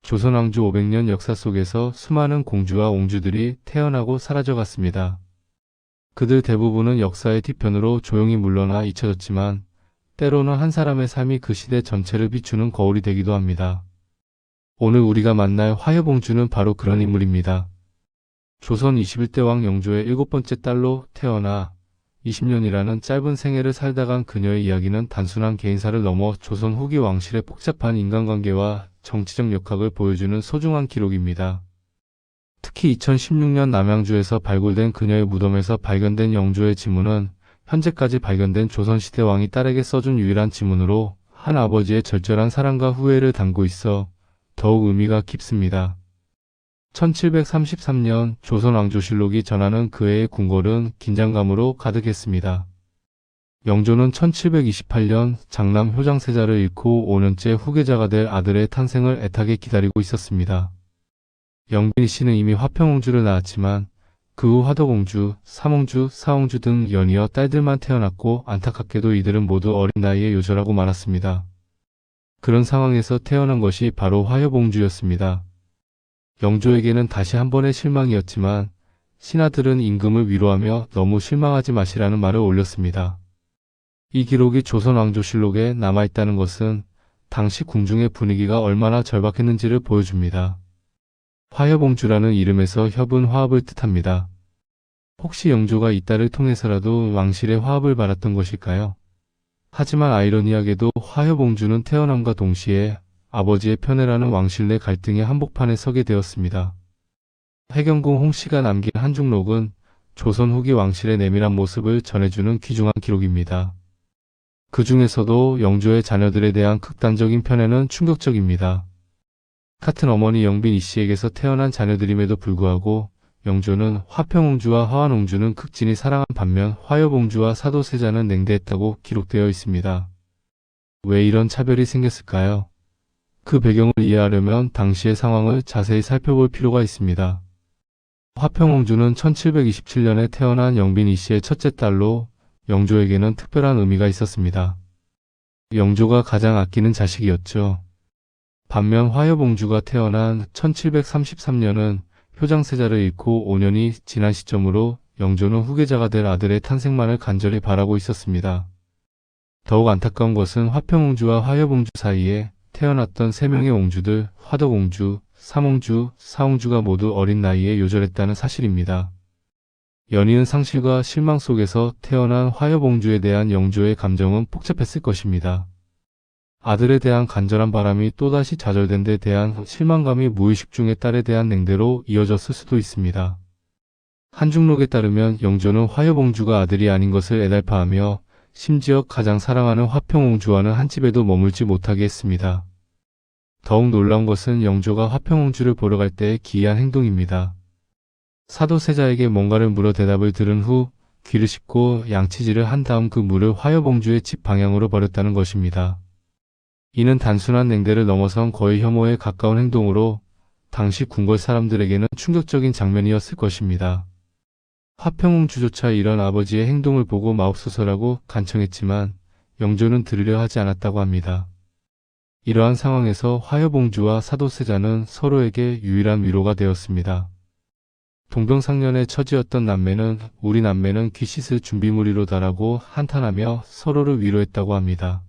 조선 왕조 500년 역사 속에서 수많은 공주와 옹주들이 태어나고 사라져갔습니다. 그들 대부분은 역사의 뒤편으로 조용히 물러나 잊혀졌지만 때로는 한 사람의 삶이 그 시대 전체를 비추는 거울이 되기도 합니다. 오늘 우리가 만날 화여봉주는 바로 그런 인물입니다. 조선 21대 왕 영조의 7번째 딸로 태어나 20년이라는 짧은 생애를 살다 간 그녀의 이야기는 단순한 개인사를 넘어 조선 후기 왕실의 복잡한 인간관계와 정치적 역학을 보여주는 소중한 기록입니다. 특히 2016년 남양주에서 발굴된 그녀의 무덤에서 발견된 영조의 지문은 현재까지 발견된 조선시대 왕이 딸에게 써준 유일한 지문으로 한 아버지의 절절한 사랑과 후회를 담고 있어 더욱 의미가 깊습니다. 1733년 조선왕조실록이 전하는 그해의 궁궐은 긴장감으로 가득했습니다. 영조는 1728년 장남 효장세자를 잃고 5년째 후계자가 될 아들의 탄생을 애타게 기다리고 있었습니다. 영빈 씨는 이미 화평옹주를 낳았지만 그 후 화덕옹주, 삼옹주, 사옹주 등 연이어 딸들만 태어났고 안타깝게도 이들은 모두 어린 나이에 요절하고 말았습니다. 그런 상황에서 태어난 것이 바로 화여봉주였습니다. 영조에게는 다시 한 번의 실망이었지만 신하들은 임금을 위로하며 너무 실망하지 마시라는 말을 올렸습니다. 이 기록이 조선왕조실록에 남아있다는 것은 당시 궁중의 분위기가 얼마나 절박했는지를 보여줍니다. 화여봉주라는 이름에서 협은 화합을 뜻합니다. 혹시 영조가 이 딸을 통해서라도 왕실의 화합을 바랐던 것일까요? 하지만 아이러니하게도 화여봉주는 태어남과 동시에 아버지의 편애라는 왕실 내 갈등의 한복판에 서게 되었습니다. 해경궁 홍씨가 남긴 한중록은 조선 후기 왕실의 내밀한 모습을 전해주는 귀중한 기록입니다. 그 중에서도 영조의 자녀들에 대한 극단적인 편애는 충격적입니다. 같은 어머니 영빈 이씨에게서 태어난 자녀들임에도 불구하고 영조는 화평옹주와 화완옹주는 극진히 사랑한 반면 화여봉주와 사도세자는 냉대했다고 기록되어 있습니다. 왜 이런 차별이 생겼을까요? 그 배경을 이해하려면 당시의 상황을 자세히 살펴볼 필요가 있습니다. 화평옹주는 1727년에 태어난 영빈 이씨의 첫째 딸로 영조에게는 특별한 의미가 있었습니다. 영조가 가장 아끼는 자식이었죠. 반면 화여봉주가 태어난 1733년은 효장세자를 잃고 5년이 지난 시점으로 영조는 후계자가 될 아들의 탄생만을 간절히 바라고 있었습니다. 더욱 안타까운 것은 화평옹주와 화여봉주 사이에 태어났던 3명의 옹주들, 화덕옹주, 삼옹주, 사옹주가 모두 어린 나이에 요절했다는 사실입니다. 연이은 상실과 실망 속에서 태어난 화여봉주에 대한 영조의 감정은 복잡했을 것입니다. 아들에 대한 간절한 바람이 또다시 좌절된 데 대한 실망감이 무의식 중에 딸에 대한 냉대로 이어졌을 수도 있습니다. 한중록에 따르면 영조는 화여봉주가 아들이 아닌 것을 애달파하며 심지어 가장 사랑하는 화평옹주와는 한 집에도 머물지 못하게 했습니다. 더욱 놀라운 것은 영조가 화평옹주를 보러 갈 때의 기이한 행동입니다. 사도세자에게 뭔가를 물어 대답을 들은 후 귀를 씻고 양치질을 한 다음 그 물을 화여봉주의 집 방향으로 버렸다는 것입니다. 이는 단순한 냉대를 넘어선 거의 혐오에 가까운 행동으로 당시 궁궐 사람들에게는 충격적인 장면이었을 것입니다. 화평옹주조차 이런 아버지의 행동을 보고 마옵소서라고 간청했지만 영조는 들으려 하지 않았다고 합니다. 이러한 상황에서 화여봉주와 사도세자는 서로에게 유일한 위로가 되었습니다. 동병상련의 처지였던 남매는 우리 남매는 귀 씻을 준비물이로다라고 한탄하며 서로를 위로했다고 합니다.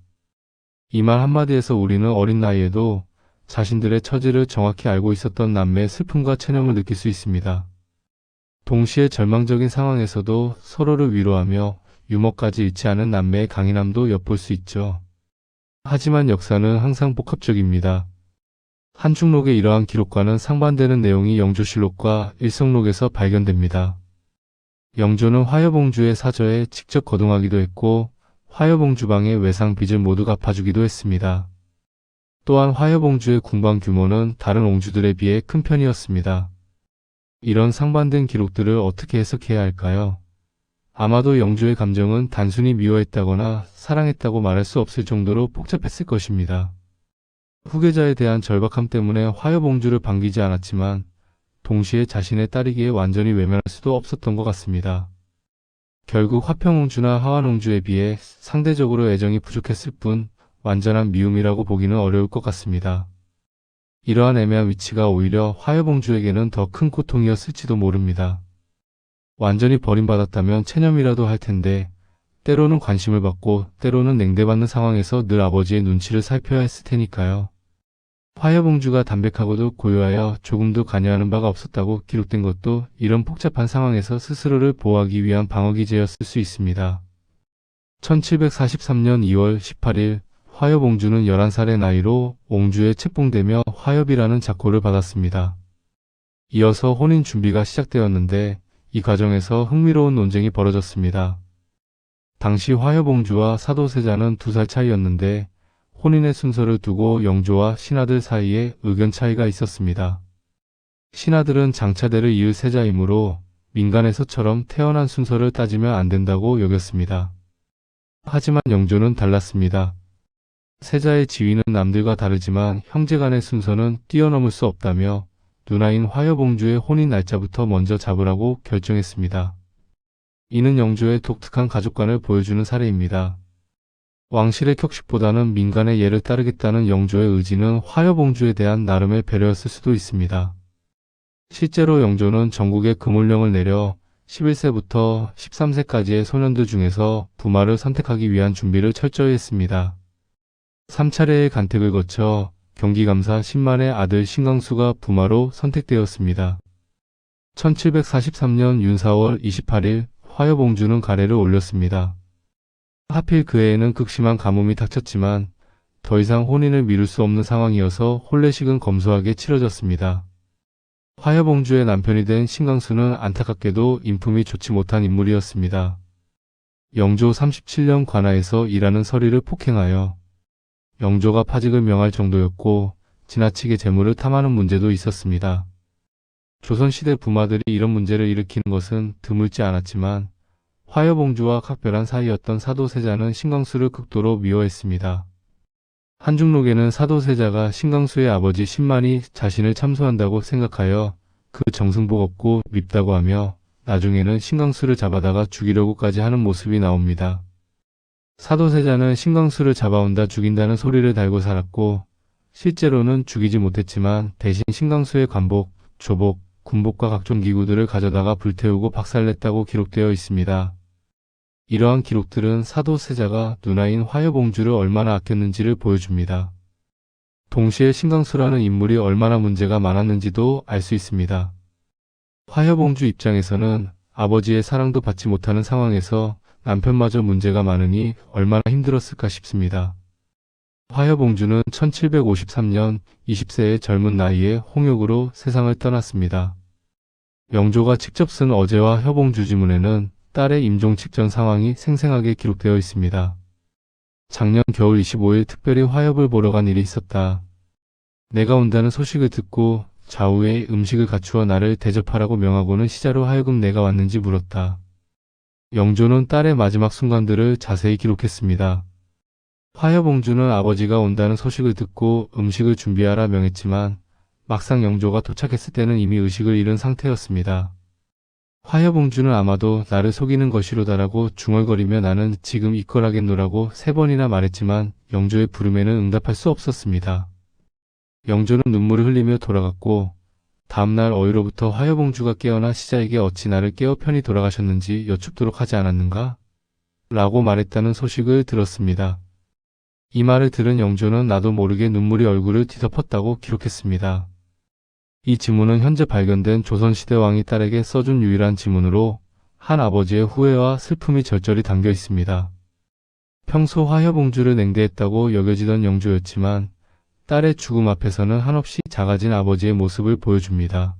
이 말 한마디에서 우리는 어린 나이에도 자신들의 처지를 정확히 알고 있었던 남매의 슬픔과 체념을 느낄 수 있습니다. 동시에 절망적인 상황에서도 서로를 위로하며 유머까지 잃지 않은 남매의 강인함도 엿볼 수 있죠. 하지만 역사는 항상 복합적입니다. 한중록의 이러한 기록과는 상반되는 내용이 영조실록과 일성록에서 발견됩니다. 영조는 화여봉주의 사저에 직접 거동하기도 했고 화여봉주방의 외상 빚을 모두 갚아주기도 했습니다. 또한 화여봉주의 궁방 규모는 다른 옹주들에 비해 큰 편이었습니다. 이런 상반된 기록들을 어떻게 해석해야 할까요? 아마도 영조의 감정은 단순히 미워했다거나 사랑했다고 말할 수 없을 정도로 복잡했을 것입니다. 후계자에 대한 절박함 때문에 화여봉주를 반기지 않았지만 동시에 자신의 딸이기에 완전히 외면할 수도 없었던 것 같습니다. 결국 화평옹주나 화완옹주에 비해 상대적으로 애정이 부족했을 뿐 완전한 미움이라고 보기는 어려울 것 같습니다. 이러한 애매한 위치가 오히려 화여봉주에게는 더 큰 고통이었을지도 모릅니다. 완전히 버림받았다면 체념이라도 할 텐데 때로는 관심을 받고 때로는 냉대받는 상황에서 늘 아버지의 눈치를 살펴야 했을 테니까요. 화여봉주가 담백하고도 고요하여 조금도 관여하는 바가 없었다고 기록된 것도 이런 복잡한 상황에서 스스로를 보호하기 위한 방어기제였을 수 있습니다. 1743년 2월 18일 화여봉주는 11살의 나이로 옹주에 책봉되며 화엽이라는 작고를 받았습니다. 이어서 혼인 준비가 시작되었는데 이 과정에서 흥미로운 논쟁이 벌어졌습니다. 당시 화여봉주와 사도세자는 2살 차이였는데 혼인의 순서를 두고 영조와 신하들 사이에 의견 차이가 있었습니다. 신하들은 장차대를 이을 세자이므로 민간에서처럼 태어난 순서를 따지면 안 된다고 여겼습니다. 하지만 영조는 달랐습니다. 세자의 지위는 남들과 다르지만 형제간의 순서는 뛰어넘을 수 없다며 누나인 화여봉주의 혼인 날짜부터 먼저 잡으라고 결정했습니다. 이는 영조의 독특한 가족관을 보여주는 사례입니다. 왕실의 격식보다는 민간의 예를 따르겠다는 영조의 의지는 화여봉주에 대한 나름의 배려였을 수도 있습니다. 실제로 영조는 전국에 금올령을 내려 11세부터 13세까지의 소년들 중에서 부마를 선택하기 위한 준비를 철저히 했습니다. 3차례의 간택을 거쳐 경기감사 신만의 아들 신광수가 부마로 선택되었습니다. 1743년 윤사월 28일 화여봉주는 가래를 올렸습니다. 하필 그 해에는 극심한 가뭄이 닥쳤지만 더 이상 혼인을 미룰 수 없는 상황이어서 혼례식은 검소하게 치러졌습니다. 화여봉주의 남편이 된 신광수는 안타깝게도 인품이 좋지 못한 인물이었습니다. 영조 37년 관하에서 일하는 서리를 폭행하여 영조가 파직을 명할 정도였고 지나치게 재물을 탐하는 문제도 있었습니다. 조선시대 부마들이 이런 문제를 일으키는 것은 드물지 않았지만 화여봉주와 각별한 사이였던 사도세자는 신광수를 극도로 미워했습니다. 한중록에는 사도세자가 신광수의 아버지 신만이 자신을 참소한다고 생각하여 그 정승복 없고 밉다고 하며 나중에는 신광수를 잡아다가 죽이려고까지 하는 모습이 나옵니다. 사도세자는 신광수를 잡아온다 죽인다는 소리를 달고 살았고 실제로는 죽이지 못했지만 대신 신광수의 관복, 조복, 군복과 각종 기구들을 가져다가 불태우고 박살냈다고 기록되어 있습니다. 이러한 기록들은 사도세자가 누나인 화여봉주를 얼마나 아꼈는지를 보여줍니다. 동시에 신광수라는 인물이 얼마나 문제가 많았는지도 알 수 있습니다. 화여봉주 입장에서는 아버지의 사랑도 받지 못하는 상황에서 남편마저 문제가 많으니 얼마나 힘들었을까 싶습니다. 화여봉주는 1753년 20세의 젊은 나이에 홍역으로 세상을 떠났습니다. 영조가 직접 쓴 어제와 협봉주지문에는 딸의 임종 직전 상황이 생생하게 기록되어 있습니다. 작년 겨울 25일 특별히 화엽을 보러 간 일이 있었다. 내가 온다는 소식을 듣고 좌우에 음식을 갖추어 나를 대접하라고 명하고는 시자로 하여금 내가 왔는지 물었다. 영조는 딸의 마지막 순간들을 자세히 기록했습니다. 화여봉주는 아버지가 온다는 소식을 듣고 음식을 준비하라 명했지만 막상 영조가 도착했을 때는 이미 의식을 잃은 상태였습니다. 화여봉주는 아마도 나를 속이는 것이로다라고 중얼거리며 나는 지금 이끌하겠노라고 3번이나 말했지만 영조의 부름에는 응답할 수 없었습니다. 영조는 눈물을 흘리며 돌아갔고 다음날 어이로부터 화여봉주가 깨어나 시자에게 어찌 나를 깨어 편히 돌아가셨는지 여쭙도록 하지 않았는가? 라고 말했다는 소식을 들었습니다. 이 말을 들은 영조는 나도 모르게 눈물이 얼굴을 뒤덮었다고 기록했습니다. 이 지문은 현재 발견된 조선시대 왕이 딸에게 써준 유일한 지문으로 한 아버지의 후회와 슬픔이 절절히 담겨 있습니다. 평소 화여봉주를 냉대했다고 여겨지던 영조였지만 딸의 죽음 앞에서는 한없이 작아진 아버지의 모습을 보여줍니다.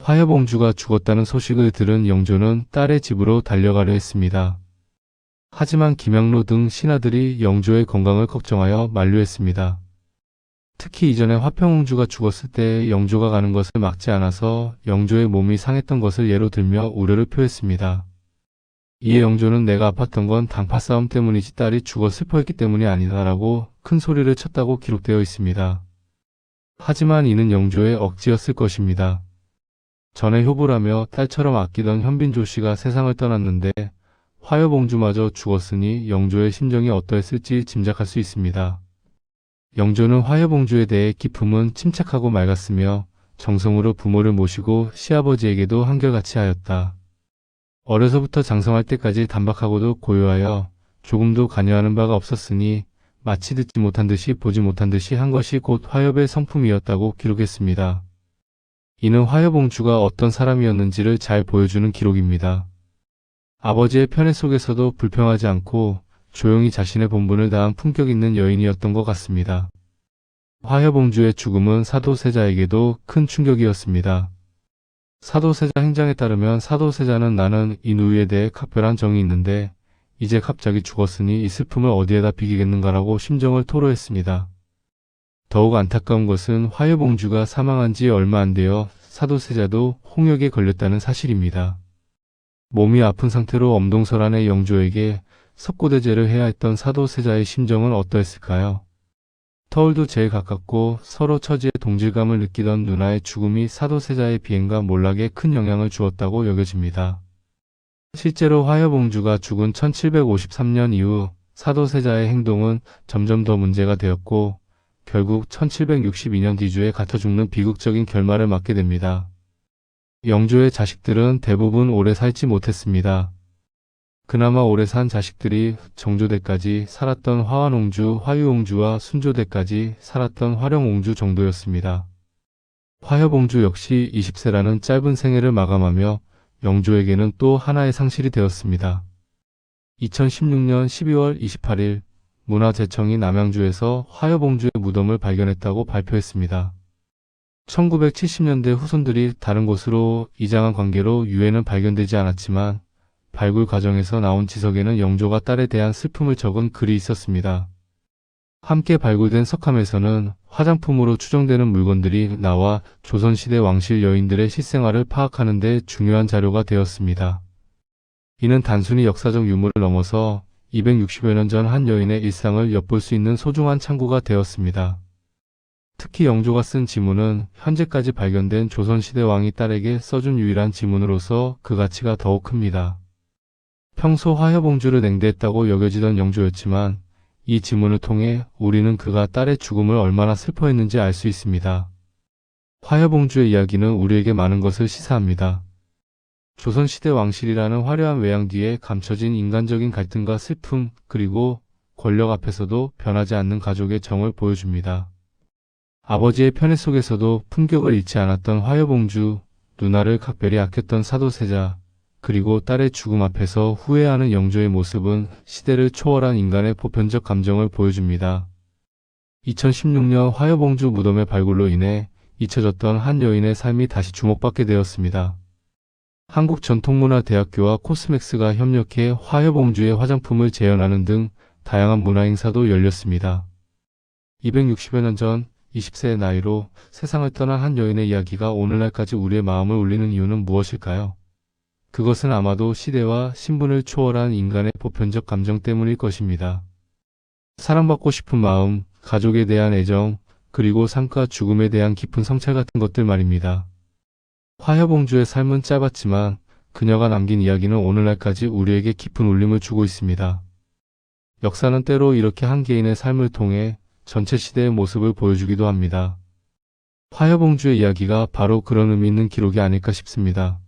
화여봉주가 죽었다는 소식을 들은 영조는 딸의 집으로 달려가려 했습니다. 하지만 김양로 등 신하들이 영조의 건강을 걱정하여 만류했습니다. 특히 이전에 화평옹주가 죽었을 때 영조가 가는 것을 막지 않아서 영조의 몸이 상했던 것을 예로 들며 우려를 표했습니다. 이에 영조는 내가 아팠던 건 당파 싸움 때문이지 딸이 죽어 슬퍼했기 때문이 아니다라고 큰 소리를 쳤다고 기록되어 있습니다. 하지만 이는 영조의 억지였을 것입니다. 전에 효부라며 딸처럼 아끼던 현빈조 씨가 세상을 떠났는데 화여봉주마저 죽었으니 영조의 심정이 어떠했을지 짐작할 수 있습니다. 영조는 화여봉주에 대해 기품은 침착하고 맑았으며 정성으로 부모를 모시고 시아버지에게도 한결같이 하였다. 어려서부터 장성할 때까지 단박하고도 고요하여 조금도 관여하는 바가 없었으니 마치 듣지 못한 듯이 보지 못한 듯이 한 것이 곧 화엽의 성품이었다고 기록했습니다. 이는 화여봉주가 어떤 사람이었는지를 잘 보여주는 기록입니다. 아버지의 편애 속에서도 불평하지 않고 조용히 자신의 본분을 다한 품격 있는 여인이었던 것 같습니다. 화여봉주의 죽음은 사도세자에게도 큰 충격이었습니다. 사도세자 행장에 따르면 사도세자는 나는 이 누이에 대해 각별한 정이 있는데 이제 갑자기 죽었으니 이 슬픔을 어디에다 비기겠는가라고 심정을 토로했습니다. 더욱 안타까운 것은 화여봉주가 사망한 지 얼마 안 되어 사도세자도 홍역에 걸렸다는 사실입니다. 몸이 아픈 상태로 엄동설안의 영조에게 석고대죄를 해야 했던 사도세자의 심정은 어떠했을까요? 터울도 제일 가깝고 서로 처지에 동질감을 느끼던 누나의 죽음이 사도세자의 비행과 몰락에 큰 영향을 주었다고 여겨집니다. 실제로 화여봉주가 죽은 1753년 이후 사도세자의 행동은 점점 더 문제가 되었고 결국 1762년 뒤주에 갇혀 죽는 비극적인 결말을 맞게 됩니다. 영조의 자식들은 대부분 오래 살지 못했습니다. 그나마 오래 산 자식들이 정조대까지 살았던 화완옹주, 화유옹주와 순조대까지 살았던 화령옹주 정도였습니다. 화여봉주 역시 20세라는 짧은 생애를 마감하며 영조에게는 또 하나의 상실이 되었습니다. 2016년 12월 28일 문화재청이 남양주에서 화여봉주의 무덤을 발견했다고 발표했습니다. 1970년대 후손들이 다른 곳으로 이장한 관계로 유해는 발견되지 않았지만 발굴 과정에서 나온 지석에는 영조가 딸에 대한 슬픔을 적은 글이 있었습니다. 함께 발굴된 석함에서는 화장품으로 추정되는 물건들이 나와 조선시대 왕실 여인들의 실생활을 파악하는 데 중요한 자료가 되었습니다. 이는 단순히 역사적 유물을 넘어서 260여 년 전 한 여인의 일상을 엿볼 수 있는 소중한 창구가 되었습니다. 특히 영조가 쓴 지문은 현재까지 발견된 조선시대 왕이 딸에게 써준 유일한 지문으로서 그 가치가 더욱 큽니다. 평소 화여봉주를 냉대했다고 여겨지던 영조였지만 이 지문을 통해 우리는 그가 딸의 죽음을 얼마나 슬퍼했는지 알 수 있습니다. 화여봉주의 이야기는 우리에게 많은 것을 시사합니다. 조선시대 왕실이라는 화려한 외양 뒤에 감춰진 인간적인 갈등과 슬픔, 그리고 권력 앞에서도 변하지 않는 가족의 정을 보여줍니다. 아버지의 편애 속에서도 품격을 잃지 않았던 화여봉주, 누나를 각별히 아꼈던 사도세자, 그리고 딸의 죽음 앞에서 후회하는 영조의 모습은 시대를 초월한 인간의 보편적 감정을 보여줍니다. 2016년 화여봉주 무덤의 발굴로 인해 잊혀졌던 한 여인의 삶이 다시 주목받게 되었습니다. 한국전통문화대학교와 코스맥스가 협력해 화여봉주의 화장품을 재현하는 등 다양한 문화행사도 열렸습니다. 260여 년 전 20세의 나이로 세상을 떠난 한 여인의 이야기가 오늘날까지 우리의 마음을 울리는 이유는 무엇일까요? 그것은 아마도 시대와 신분을 초월한 인간의 보편적 감정 때문일 것입니다. 사랑받고 싶은 마음, 가족에 대한 애정, 그리고 삶과 죽음에 대한 깊은 성찰 같은 것들 말입니다. 화여봉주의 삶은 짧았지만 그녀가 남긴 이야기는 오늘날까지 우리에게 깊은 울림을 주고 있습니다. 역사는 때로 이렇게 한 개인의 삶을 통해 전체 시대의 모습을 보여주기도 합니다. 화여봉주의 이야기가 바로 그런 의미 있는 기록이 아닐까 싶습니다.